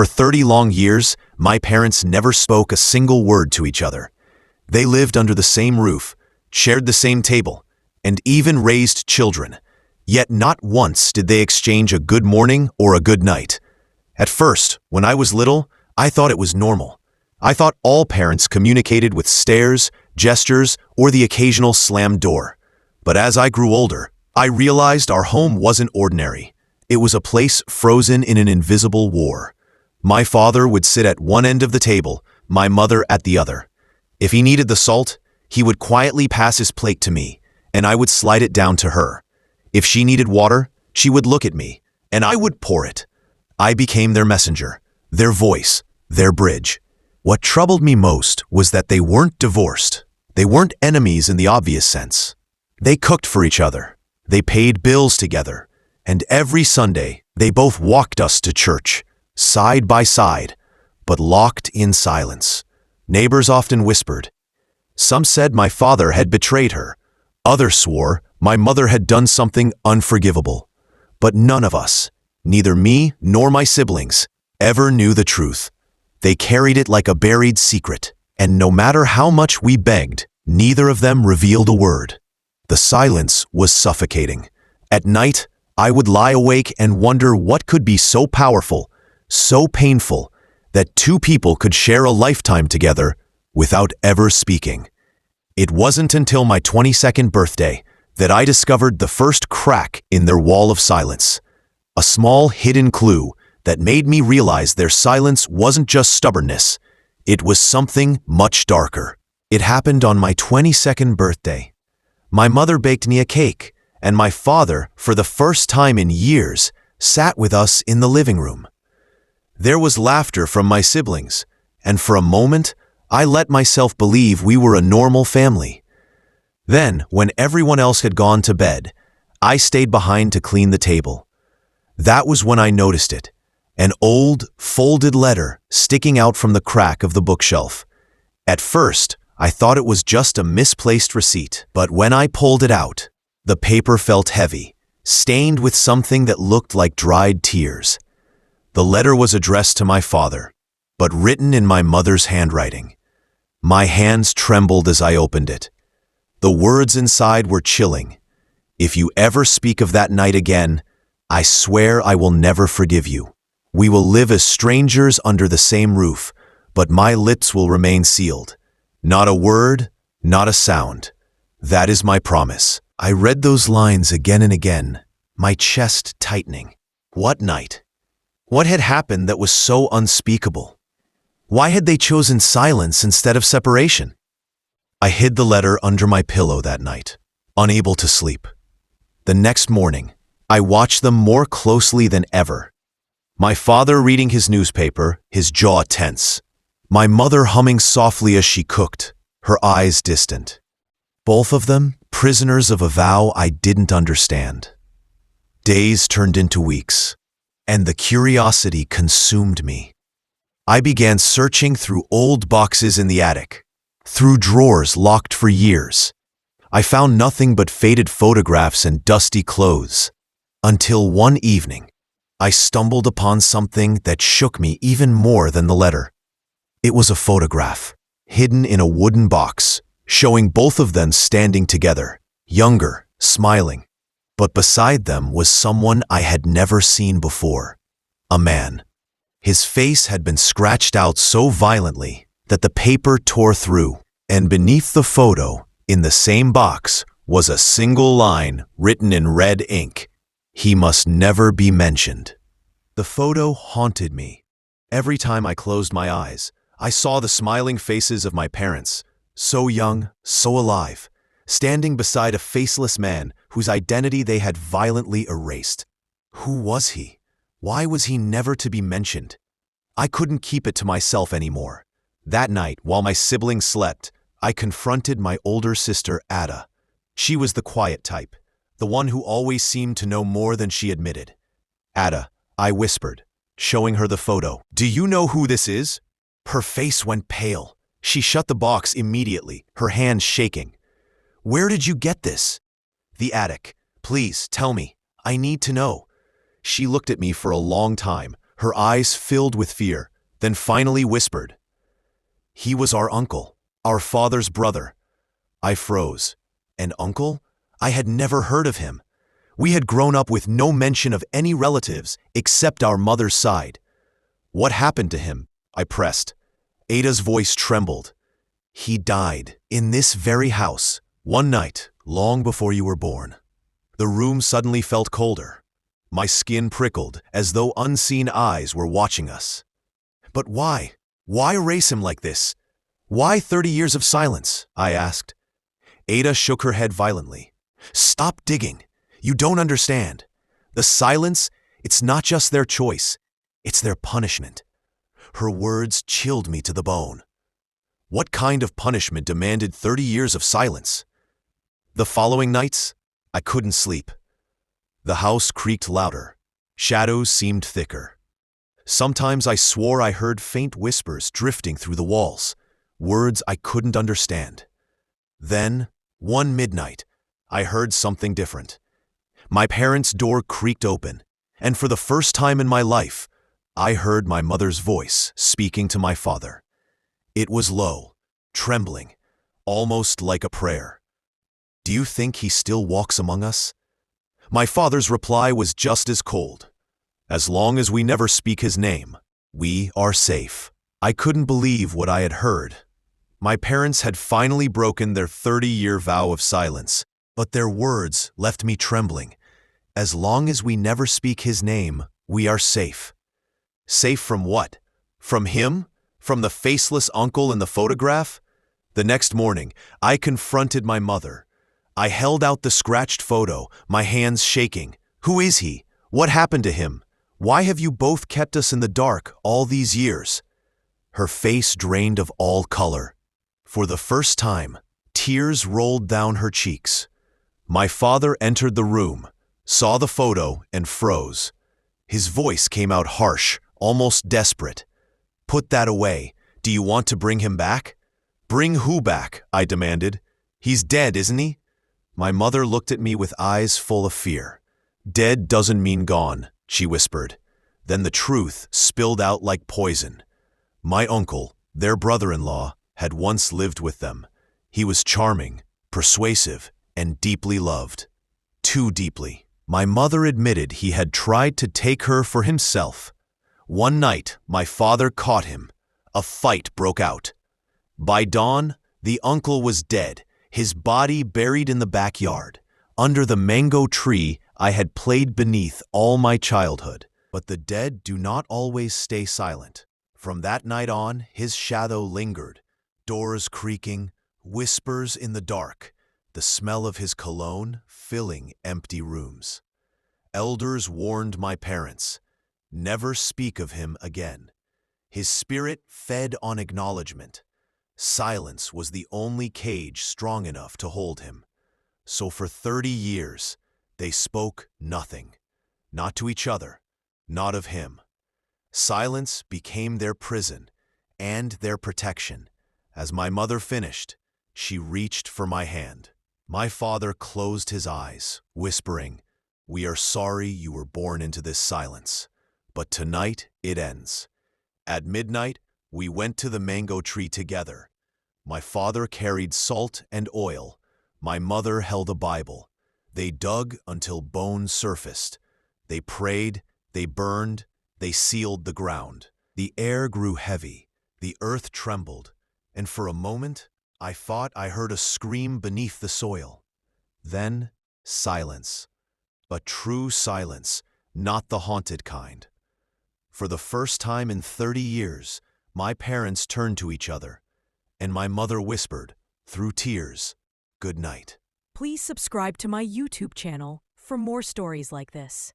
For 30 long years, my parents never spoke a single word to each other. They lived under the same roof, shared the same table, and even raised children. Yet not once did they exchange a good morning or a good night. At first, when I was little, I thought it was normal. I thought all parents communicated with stares, gestures, or the occasional slammed door. But as I grew older, I realized our home wasn't ordinary. It was a place frozen in an invisible war. My father would sit at one end of the table, my mother at the other. If he needed the salt, he would quietly pass his plate to me, and I would slide it down to her. If she needed water, she would look at me, and I would pour it. I became their messenger, their voice, their bridge. What troubled me most was that they weren't divorced. They weren't enemies in the obvious sense. They cooked for each other. They paid bills together. And every Sunday, they both walked us to church, side by side, but locked in silence. Neighbors often whispered. Some said my father had betrayed her. Others swore my mother had done something unforgivable. But none of us, neither me nor my siblings, ever knew the truth. They carried it like a buried secret, and no matter how much we begged, neither of them revealed a word. The silence was suffocating. At night, I would lie awake and wonder what could be so powerful, so painful, that two people could share a lifetime together without ever speaking. It wasn't until my 22nd birthday that I discovered the first crack in their wall of silence, a small hidden clue that made me realize their silence wasn't just stubbornness, it was something much darker. It happened on my 22nd birthday. My mother baked me a cake, and my father, for the first time in years, sat with us in the living room. There was laughter from my siblings, and for a moment, I let myself believe we were a normal family. Then, when everyone else had gone to bed, I stayed behind to clean the table. That was when I noticed it, an old, folded letter sticking out from the crack of the bookshelf. At first, I thought it was just a misplaced receipt, but when I pulled it out, the paper felt heavy, stained with something that looked like dried tears. The letter was addressed to my father, but written in my mother's handwriting. My hands trembled as I opened it. The words inside were chilling. If you ever speak of that night again, I swear I will never forgive you. We will live as strangers under the same roof, but my lips will remain sealed. Not a word, not a sound. That is my promise. I read those lines again and again, my chest tightening. What night? What had happened that was so unspeakable? Why had they chosen silence instead of separation? I hid the letter under my pillow that night, unable to sleep. The next morning, I watched them more closely than ever. My father reading his newspaper, his jaw tense. My mother humming softly as she cooked, her eyes distant. Both of them prisoners of a vow I didn't understand. Days turned into weeks, and the curiosity consumed me. I began searching through old boxes in the attic, through drawers locked for years. I found nothing but faded photographs and dusty clothes, until one evening, I stumbled upon something that shook me even more than the letter. It was a photograph, hidden in a wooden box, showing both of them standing together, younger, smiling. But beside them was someone I had never seen before, a man. His face had been scratched out so violently that the paper tore through, and beneath the photo, in the same box, was a single line written in red ink. He must never be mentioned. The photo haunted me. Every time I closed my eyes, I saw the smiling faces of my parents, so young, so alive, standing beside a faceless man whose identity they had violently erased. Who was he? Why was he never to be mentioned? I couldn't keep it to myself anymore. That night, while my siblings slept, I confronted my older sister, Ada. She was the quiet type, the one who always seemed to know more than she admitted. Ada, I whispered, showing her the photo. Do you know who this is? Her face went pale. She shut the box immediately, her hands shaking. Where did you get this? The attic. Please, tell me. I need to know. She looked at me for a long time, Her eyes filled with fear, then finally whispered, "He was our uncle, our father's brother." I froze. An uncle? I had never heard of him. We had grown up with no mention of any relatives except our mother's side. "What happened to him?" I pressed. Ada's voice trembled. "He died in this very house, one night, long before you were born." The room suddenly felt colder. My skin prickled as though unseen eyes were watching us. "But why? Why erase him like this? Why 30 years of silence?" I asked. Ada shook her head violently. "Stop digging. You don't understand. The silence, it's not just their choice, it's their punishment." Her words chilled me to the bone. What kind of punishment demanded 30 years of silence? The following nights, I couldn't sleep. The house creaked louder. Shadows seemed thicker. Sometimes I swore I heard faint whispers drifting through the walls, words I couldn't understand. Then, one midnight, I heard something different. My parents' door creaked open, and for the first time in my life, I heard my mother's voice speaking to my father. It was low, trembling, almost like a prayer. "Do you think he still walks among us?" My father's reply was just as cold. "As long as we never speak his name, we are safe." I couldn't believe what I had heard. My parents had finally broken their 30-year vow of silence, but their words left me trembling. "As long as we never speak his name, we are safe." Safe from what? From him? From the faceless uncle in the photograph? The next morning, I confronted my mother. I held out the scratched photo, my hands shaking. "Who is he? What happened to him? Why have you both kept us in the dark all these years?" Her face drained of all color. For the first time, tears rolled down her cheeks. My father entered the room, saw the photo, and froze. His voice came out harsh, almost desperate. "Put that away. Do you want to bring him back?" "Bring who back?" I demanded. "He's dead, isn't he?" My mother looked at me with eyes full of fear. "Dead doesn't mean gone," she whispered. Then the truth spilled out like poison. My uncle, their brother-in-law, had once lived with them. He was charming, persuasive, and deeply loved. Too deeply. My mother admitted he had tried to take her for himself. One night, my father caught him. A fight broke out. By dawn, the uncle was dead, his body buried in the backyard, under the mango tree I had played beneath all my childhood. But the dead do not always stay silent. From that night on, his shadow lingered, doors creaking, whispers in the dark, the smell of his cologne filling empty rooms. Elders warned my parents, never speak of him again. His spirit fed on acknowledgement. Silence was the only cage strong enough to hold him. So for 30 years, they spoke nothing. Not to each other, not of him. Silence became their prison and their protection. As my mother finished, she reached for my hand. My father closed his eyes, whispering, "We are sorry you were born into this silence, but tonight it ends." At midnight, we went to the mango tree together. My father carried salt and oil. My mother held a Bible. They dug until bones surfaced. They prayed, they burned, they sealed the ground. The air grew heavy, the earth trembled, and for a moment, I thought I heard a scream beneath the soil. Then, silence. But true silence, not the haunted kind. For the first time in 30 years, my parents turned to each other, and my mother whispered, through tears, "Good night." Please subscribe to my YouTube channel for more stories like this.